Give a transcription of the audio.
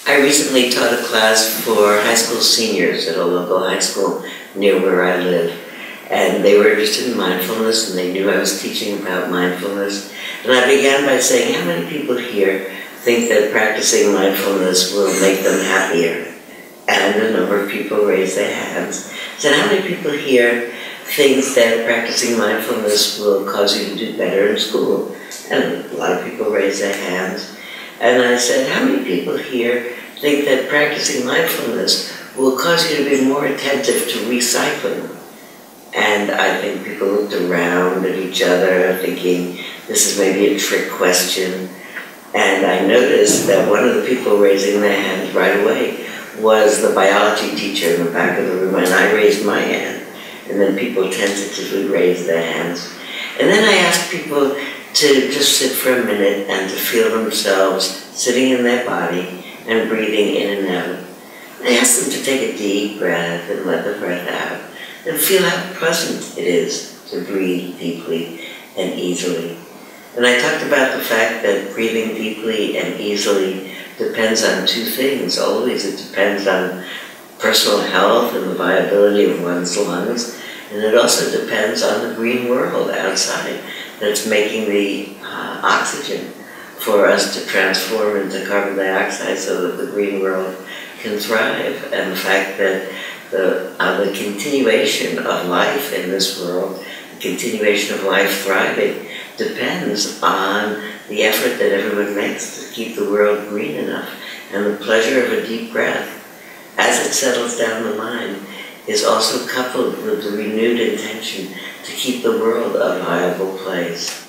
I recently taught a class for high school seniors at a local high school near where I live. And they were interested in mindfulness, and they knew I was teaching about mindfulness. And I began by saying, how many people here think that practicing mindfulness will make them happier? And a number of people raised their hands. I said, how many people here think that practicing mindfulness will cause you to do better in school? And a lot of people raised their hands. And I said, how many people here think that practicing mindfulness will cause you to be more attentive to recycling? And I think people looked around at each other thinking, this is maybe a trick question. And I noticed that one of the people raising their hands right away was the biology teacher in the back of the room, and I raised my hand. And then people tentatively raised their hands. And then I asked people to just sit for a minute and to feel themselves sitting in their body and breathing in and out. I asked them to take a deep breath and let the breath out and feel how pleasant it is to breathe deeply and easily. And I talked about the fact that breathing deeply and easily depends on two things. Always it depends on personal health and the viability of one's lungs, and it also depends on the green world outside that's making the oxygen for us to transform into carbon dioxide so that the green world can thrive. And the fact that the continuation of life in this world, the continuation of life thriving, depends on the effort that everyone makes to keep the world green enough. And the pleasure of a deep breath, as it settles down the mind, is also coupled with the renewed intention to keep the world a viable place.